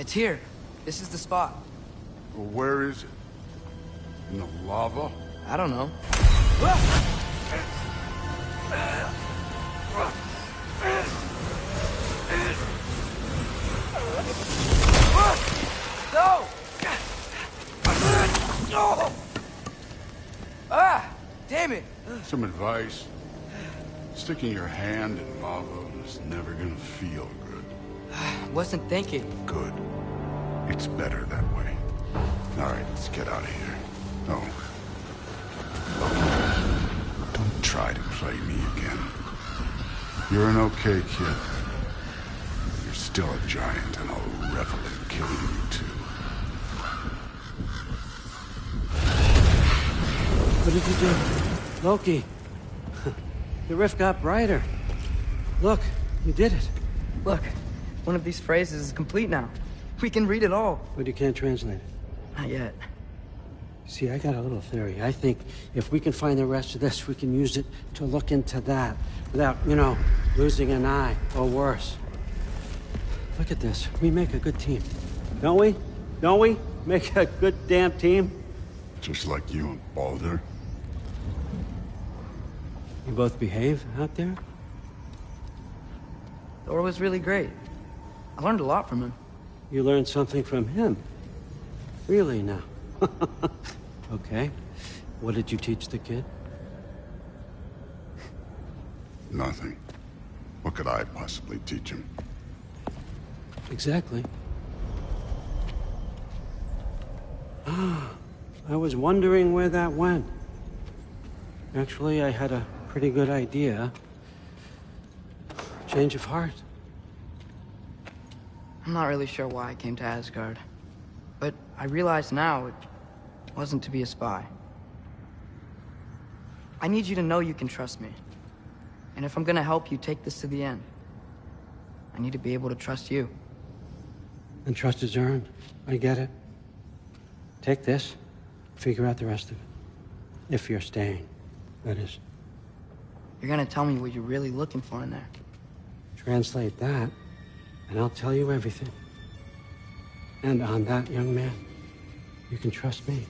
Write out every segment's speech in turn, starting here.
It's here. This is the spot. Well, where is it? In the lava? I don't know. No! Ah! Damn it! Some advice. Sticking your hand in lava is never gonna feel good. Wasn't thinking. Good. It's better that way. Alright, let's get out of here. Oh. Don't try to play me again. You're an okay kid. You're still a giant, and I'll revel in killing you too. What did you do? Loki. The rift got brighter. Look, you did it. Look, one of these phrases is complete now. We can read it all. But you can't translate it. Not yet. See, I got a little theory. I think if we can find the rest of this, we can use it to look into that without, you know, losing an eye or worse. Look at this. We make a good team. Don't we? Don't we? Make a good damn team? Just like you and Baldur. You both behave out there? Thor was really great. I learned a lot from him. You learned something from him? Really now? Okay. What did you teach the kid? Nothing. What could I possibly teach him? Exactly. I was wondering where that went. Actually, I had a pretty good idea. Change of heart. I'm not really sure why I came to Asgard. But I realize now it wasn't to be a spy. I need you to know you can trust me. And if I'm gonna help you take this to the end, I need to be able to trust you. And trust is earned. I get it. Take this, figure out the rest of it. If you're staying, that is. You're gonna tell me what you're really looking for in there. Translate that, and I'll tell you everything. And on that, young man, you can trust me.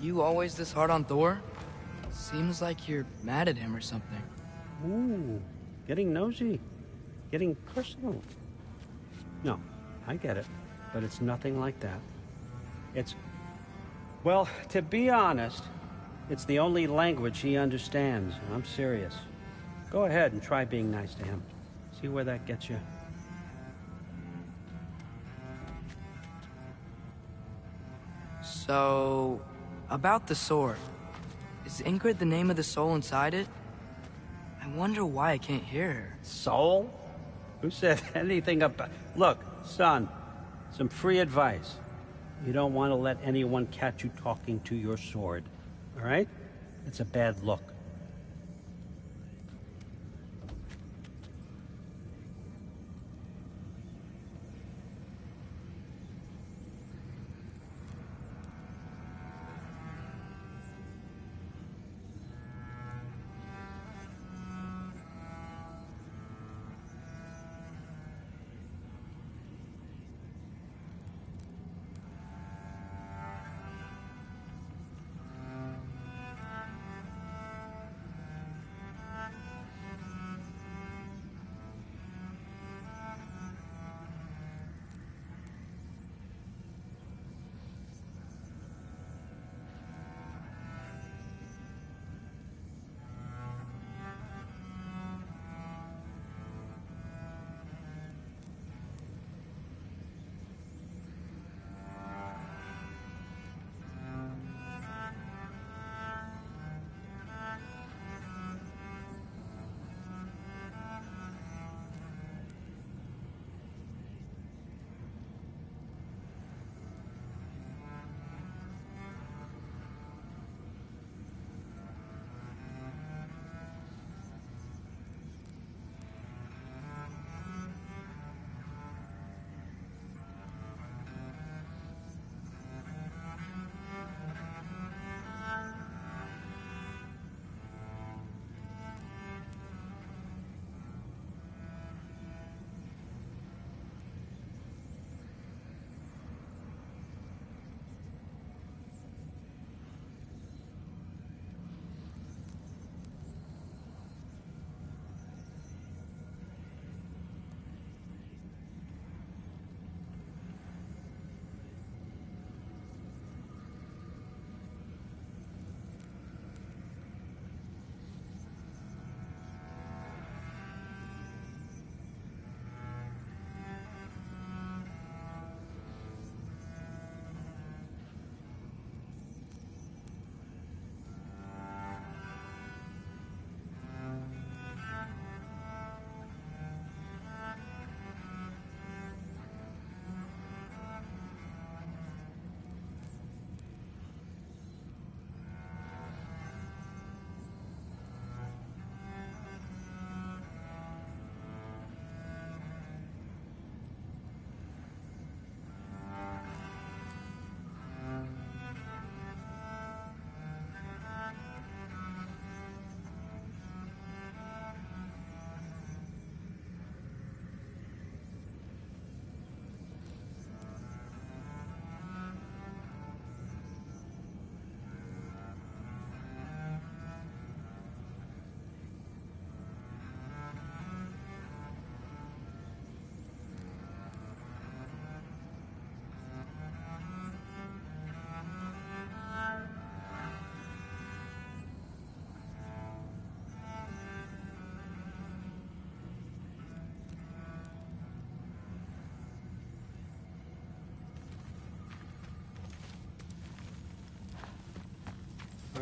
You always this hard on Thor? Seems like you're mad at him or something. Ooh, getting nosy. Getting personal. No, I get it. But it's nothing like that. It's... Well, to be honest, it's the only language he understands. I'm serious. Go ahead and try being nice to him. See where that gets you. So... about the sword. Is Ingrid the name of the soul inside it? I wonder why I can't hear her. Soul? Who said anything about... Look, son, some free advice. You don't want to let anyone catch you talking to your sword, all right? It's a bad look.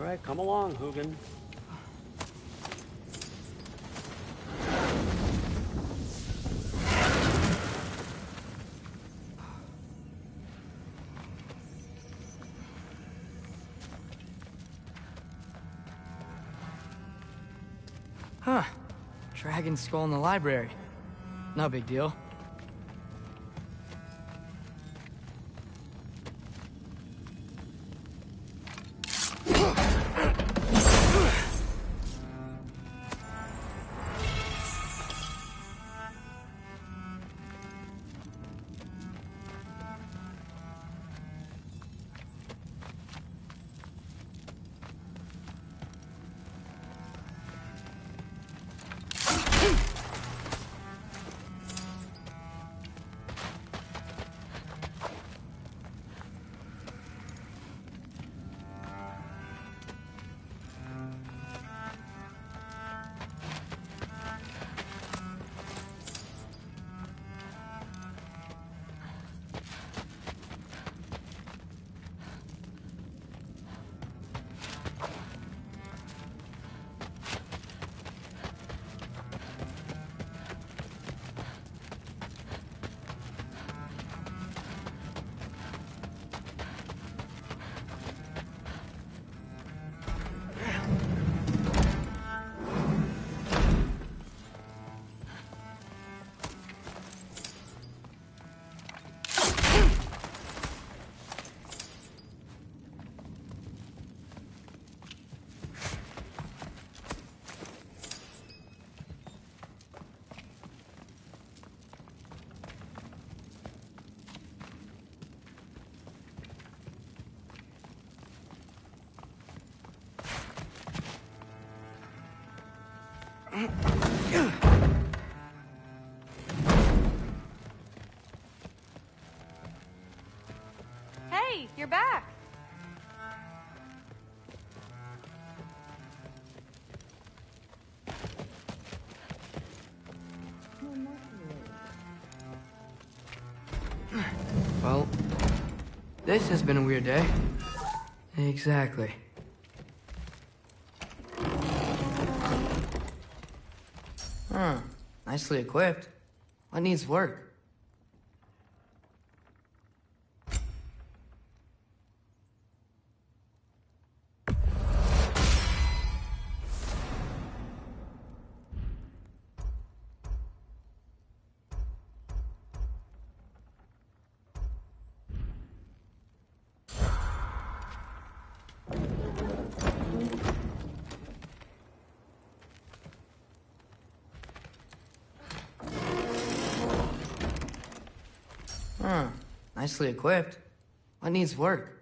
All right, come along, Hugin. Huh. Dragon skull in the library. No big deal. Hey, you're back. Well, this has been a weird day. Exactly. Huh. Nicely equipped. What needs work? Huh. Nicely equipped. What needs work?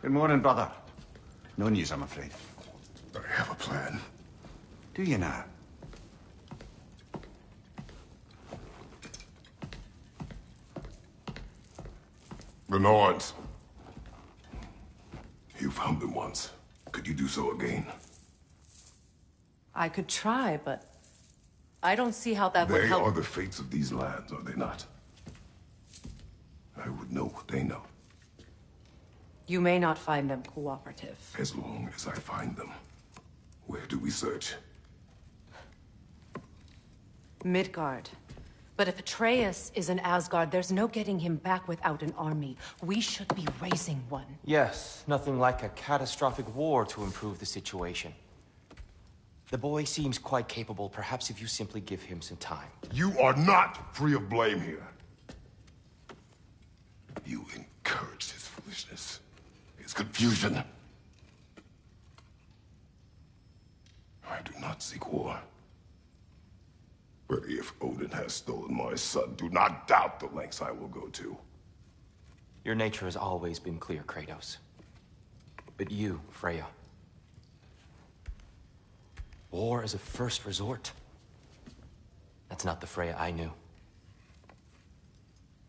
Good morning, brother. No news, I'm afraid. I have a plan. Do you now? The Norns. You found them once. Could you do so again? I could try, but I don't see how that would They help. are the fates of these lands, are they not? I would know what they know, You may not find them cooperative. as long as I find them. Where do we search? Midgard. But if Atreus is in Asgard, there's no getting him back without an army. We should be raising one. Yes, nothing like a catastrophic war to improve the situation. The boy seems quite capable. Perhaps if you simply give him some time. You are not free of blame here. You encouraged his foolishness, his confusion. I do not seek war. But if Odin has stolen my son, do not doubt the lengths I will go to. Your nature has always been clear, Kratos. But you, Freya. War is a first resort. That's not the Freya I knew.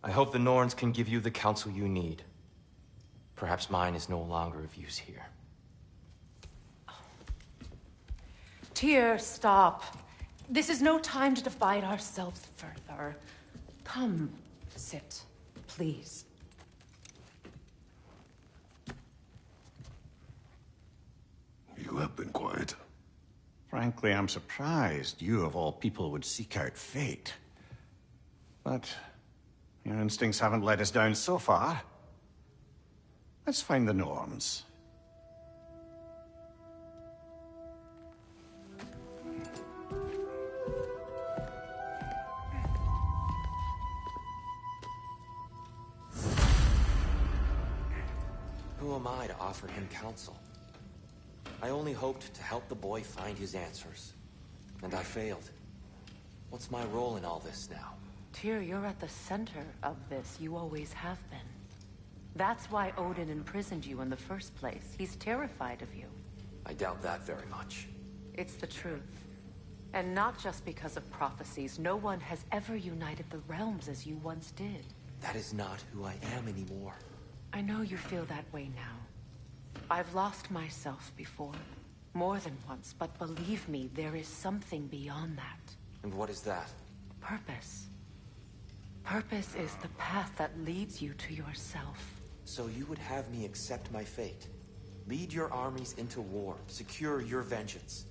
I hope the Norns can give you the counsel you need. Perhaps mine is no longer of use here. Tyr, stop. This is no time to divide ourselves further. Come, sit, please. You have been quiet. Frankly, I'm surprised you, of all people, would seek out fate. But your instincts haven't let us down so far. Let's find the Norns. Who am I to offer him counsel? I only hoped to help the boy find his answers. And I failed. What's my role in all this now? Tyr, you're at the center of this. You always have been. That's why Odin imprisoned you in the first place. He's terrified of you. I doubt that very much. It's the truth. And not just because of prophecies. No one has ever united the realms as you once did. That is not who I am anymore. I know you feel that way now. I've lost myself before. More than once, but believe me, there is something beyond that. And what is that? Purpose. Purpose is the path that leads you to yourself. So you would have me accept my fate? Lead your armies into war, secure your vengeance.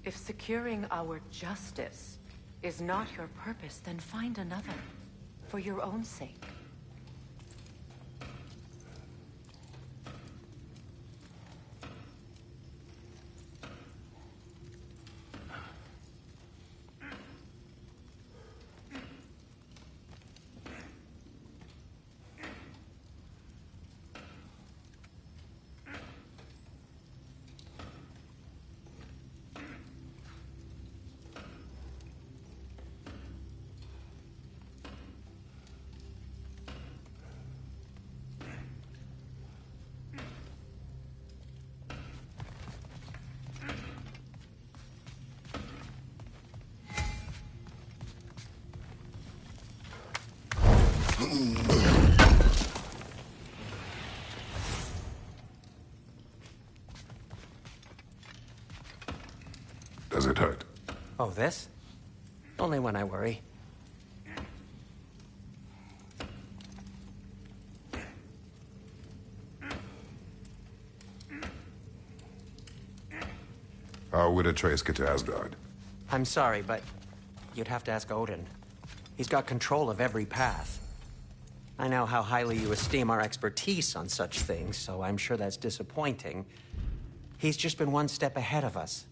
If securing our justice is not your purpose, then find another. For your own sake. Does it hurt? Oh, this? Only when I worry. How would Atreus get to Asgard? I'm sorry, but you'd have to ask Odin. He's got control of every path. I know how highly you esteem our expertise on such things, so I'm sure that's disappointing. He's just been one step ahead of us.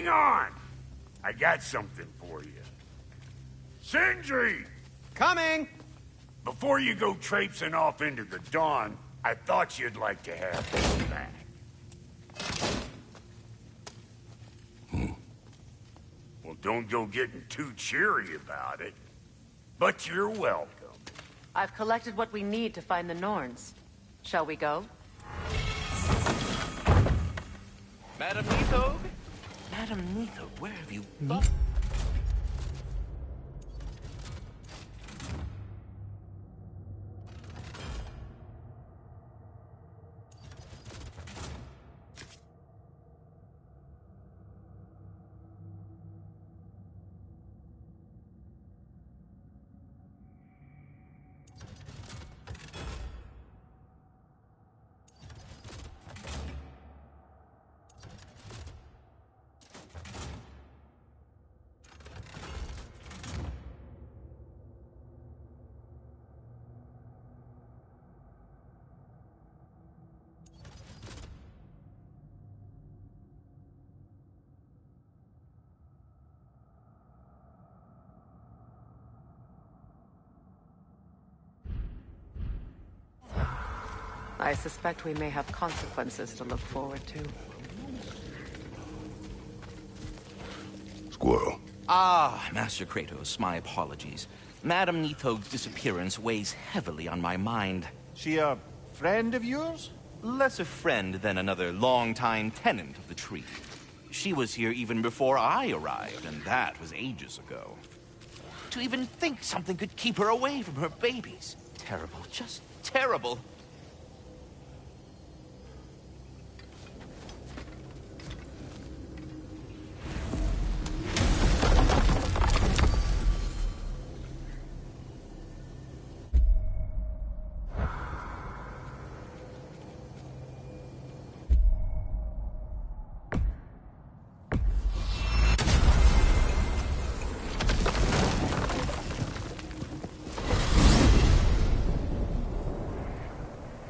Hang on! I got something for you. Sindri! Coming! Before you go traipsing off into the dawn, I thought you'd like to have this back. Well, don't go getting too cheery about it. But you're welcome. I've collected what we need to find the Norns. Shall we go? Madam Neathog? Madam Neathog, where have you been? I suspect we may have consequences to look forward to. Squirrel. Ah, Master Kratos, my apologies. Madam Neathog's disappearance weighs heavily on my mind. She a friend of yours? Less a friend than another long-time tenant of the tree. She was here even before I arrived, and that was ages ago. To even think something could keep her away from her babies. Terrible, just terrible.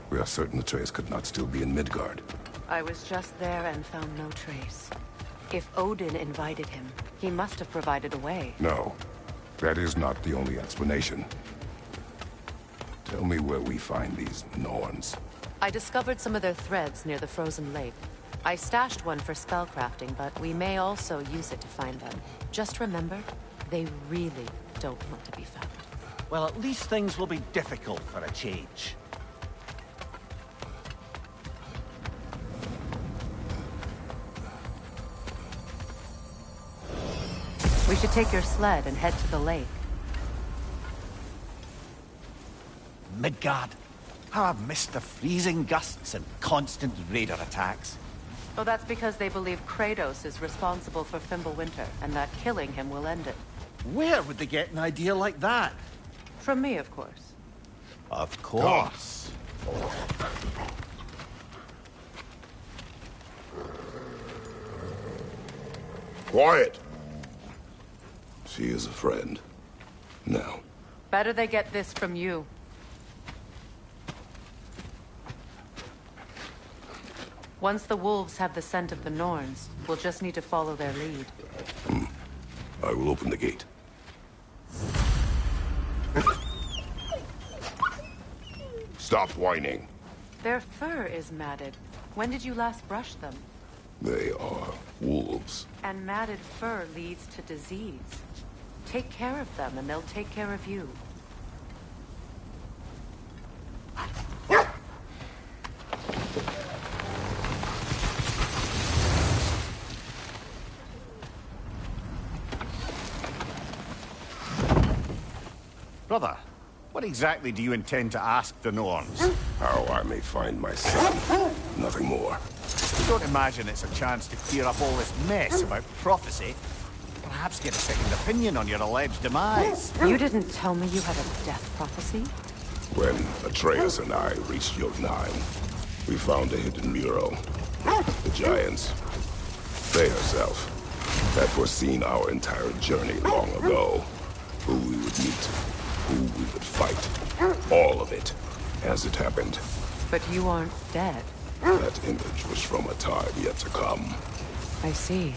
We are certain the trace could not still be in Midgard. I was just there and found no trace. If Odin invited him, he must have provided a way. No, that is not the only explanation. Tell me where we find these Norns. I discovered some of their threads near the frozen lake. I stashed one for spellcrafting, but we may also use it to find them. Just remember, they really don't want to be found. Well, at least things will be difficult for a change. We should take your sled and head to the lake. Midgard. How I've missed the freezing gusts and constant raider attacks. Oh, that's because they believe Kratos is responsible for Fimbulwinter, and that killing him will end it. Where would they get an idea like that? From me, of course. Of course. Quiet! She is a friend. Now. Better they get this from you. Once the wolves have the scent of the Norns, we'll just need to follow their lead. I will open the gate. Stop whining. Their fur is matted. When did you last brush them? They are wolves. And matted fur leads to disease. Take care of them, and they'll take care of you. Brother, what exactly do you intend to ask the Norns? How I may find my son. Nothing more. I don't imagine it's a chance to clear up all this mess about prophecy. Perhaps get a second opinion on your alleged demise. You didn't tell me you had a death prophecy? When Atreus and I reached Jotunheim, we found a hidden mural. The giants, they herself, had foreseen our entire journey long ago. Who we would meet, who we would fight. All of it, as it happened. But you aren't dead. That image was from a time yet to come. I see.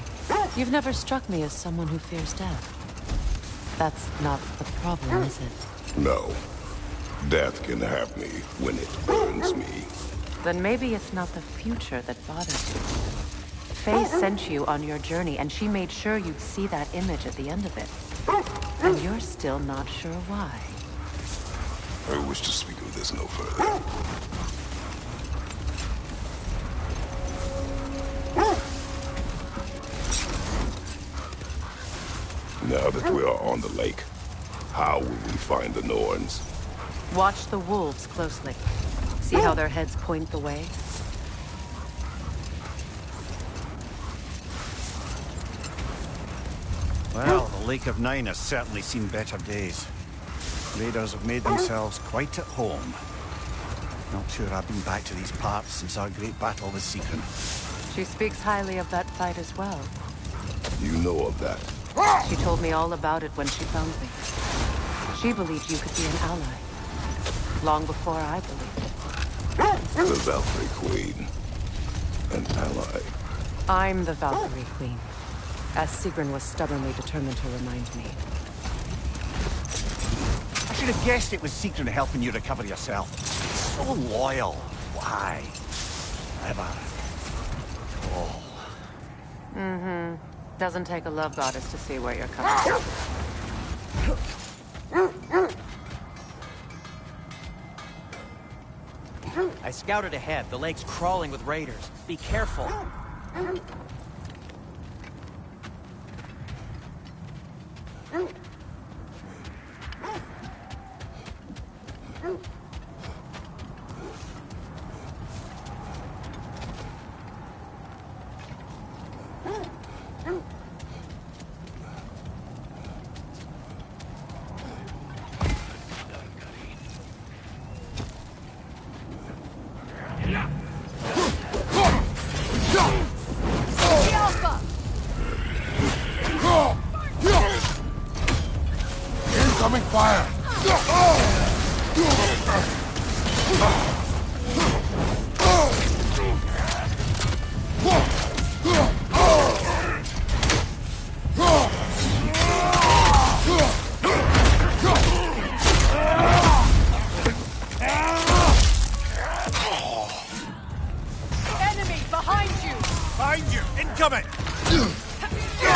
You've never struck me as someone who fears death. That's not the problem, is it? No. Death can have me when it burns me. Then maybe it's not the future that bothers you. Faye sent you on your journey, and she made sure you'd see that image at the end of it. And you're still not sure why. I wish to speak of this no further. Now that we are on the lake, how will we find the Norns? Watch the wolves closely. See how their heads point the way? Well, the Lake of Nine has certainly seen better days. Raiders have made themselves quite at home. Not sure I've been back to these parts since our great battle with Seekron. She speaks highly of that fight as well. You know of that? She told me all about it when she found me. She believed you could be an ally. Long before I believed it. The Valkyrie Queen. An ally. I'm the Valkyrie Queen, as Seekron was stubbornly determined to remind me. I should have guessed it was Seekron helping you recover yourself. So loyal. Why? Ever. Oh. Mm-hmm. Doesn't take a love goddess to see where you're coming from. I scouted ahead. The lake's crawling with raiders. Be careful. Incoming fire! Enemy behind you! Behind you! Incoming! Incoming fire!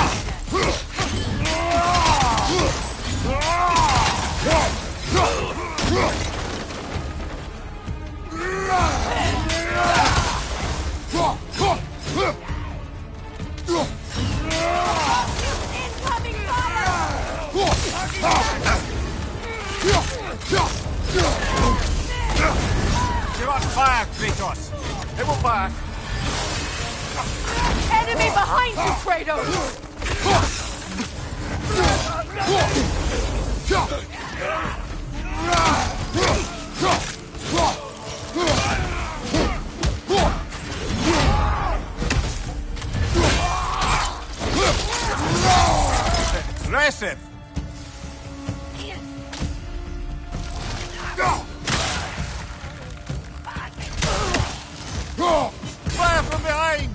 You're on fire, Kratos! It will pass! Enemy behind you, Kratos! Aggressive! Fire from behind!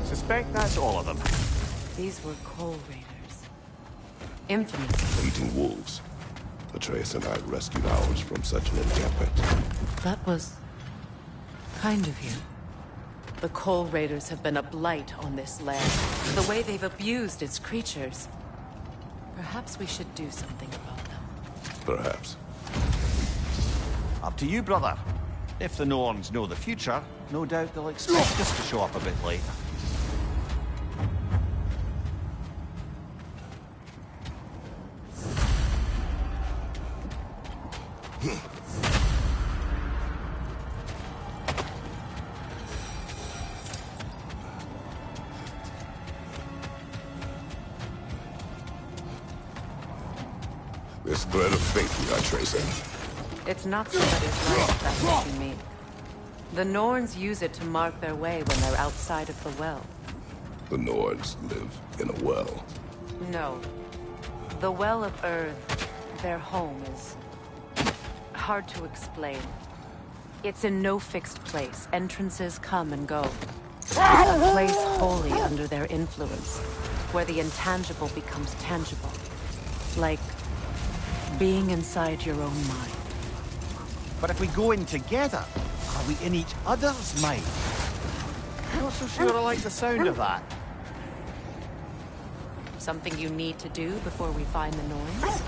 Suspect that's all of them. These were Coal Raiders. Infamous. Eating wolves. Atreus and I rescued ours from such an encampment. That was kind of you. The Coal Raiders have been a blight on this land. The way they've abused its creatures. Perhaps we should do something about them. Perhaps. Up to you, brother. If the Norns know the future, no doubt they'll expect us to show up a bit late. this thread of fate we are tracing? It's not somebody's life, if that's what you mean. The Norns use it to mark their way when they're outside of the well. The Nords live in a well. No. The Well of Earth, their home, is hard to explain. It's in no fixed place. Entrances come and go. A place wholly under their influence, where the intangible becomes tangible. Like being inside your own mind. But if we go in together, are we in each other's mind? Not so sure I like the sound of that. Something you need to do before we find the Norns?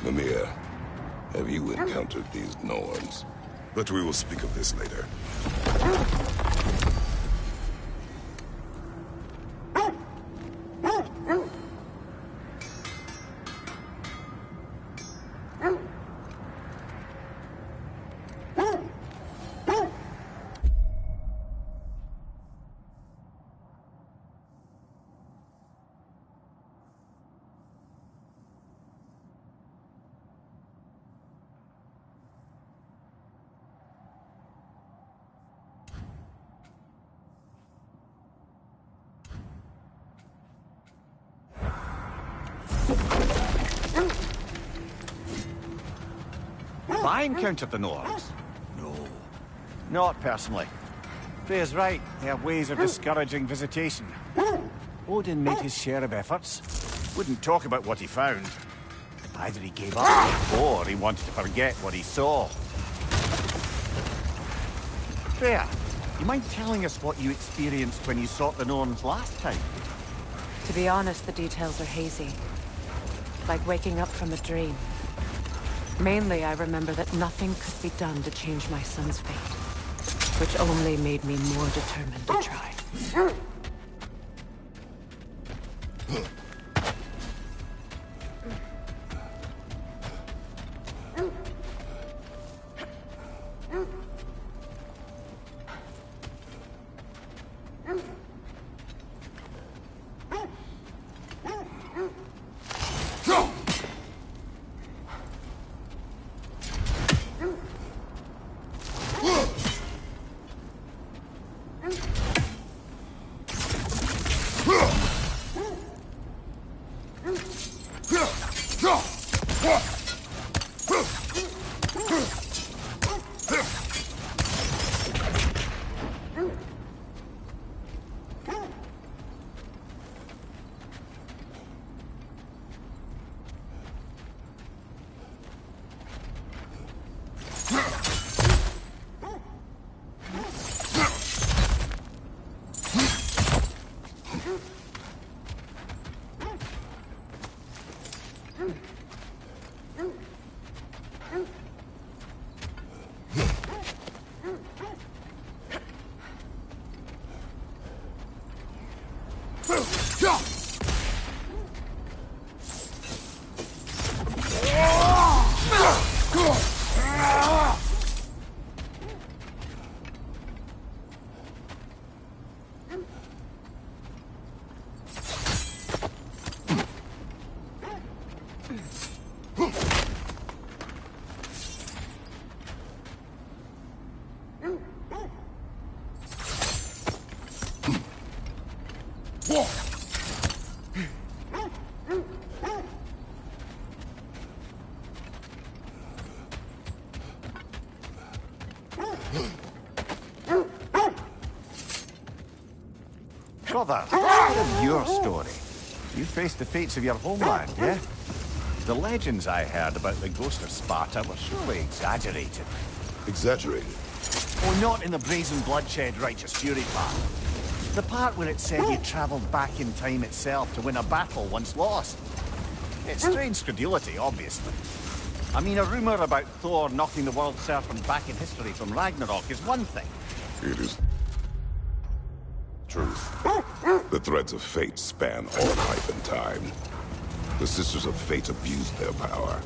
Mimir, have you encountered these Norns? But we will speak of this later. I encountered the Norns? No. Not personally. Freya's right. They have ways of discouraging visitation. Odin made his share of efforts. Wouldn't talk about what he found. Either he gave up, or he wanted to forget what he saw. Freya, you mind telling us what you experienced when you sought the Norns last time? To be honest, the details are hazy. Like waking up from a dream. Mainly, I remember that nothing could be done to change my son's fate, which only made me more determined to try. Brother, what of your story? You faced the fates of your homeland, yeah? The legends I heard about the ghost of Sparta were surely The part where it said you travelled back in time itself to win a battle once lost. It's strange credulity, obviously. I mean, a rumour about Thor knocking the world serpent back in history from Ragnarok is one thing. It is truth. The threads of fate span all life and time. The Sisters of Fate abused their power.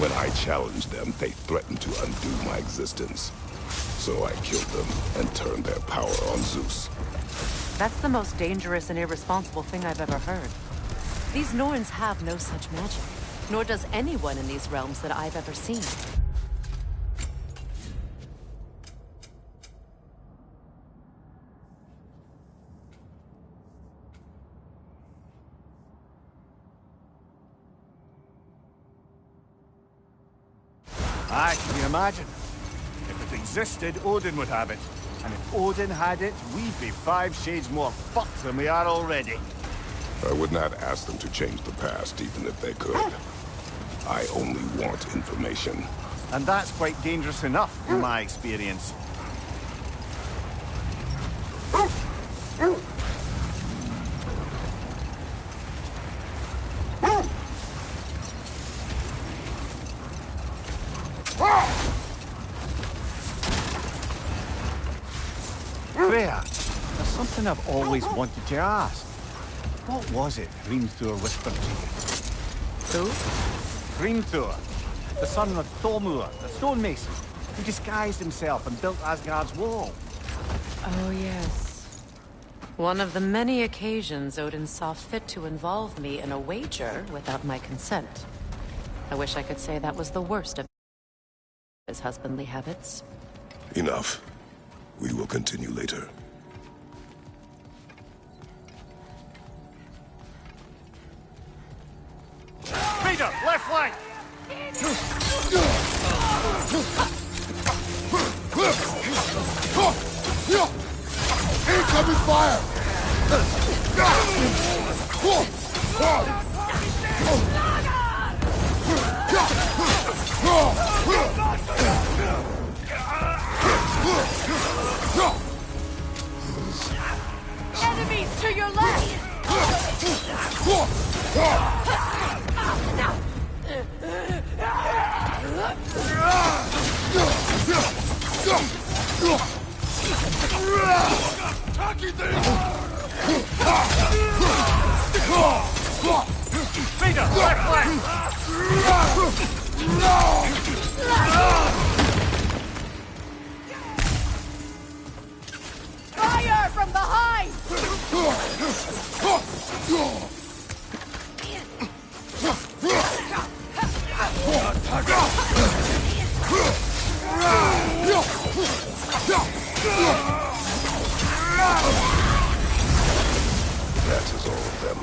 When I challenged them, they threatened to undo my existence. So I killed them and turned their power on Zeus. That's the most dangerous and irresponsible thing I've ever heard. These Norns have no such magic, nor does anyone in these realms that I've ever seen. Aye, can you imagine? If it existed, Odin would have it. And if Odin had it, we'd be 5 shades more fucked than we are already. I would not ask them to change the past, even if they could. I only want information. And that's quite dangerous enough, in my experience. Freya, there's something I've always wanted to ask. What was it Hrimthur whispered to you? Who? Hrimthur, the son of Thormur, the stonemason, who disguised himself and built Asgard's wall. Oh, yes. One of the many occasions Odin saw fit to involve me in a wager without my consent. I wish I could say that was the worst of his husbandly habits. Enough. We will continue later. Peter, left flank! Incoming fire! Enemies to your left! Peter, left flank! Fire from behind! That is all of them.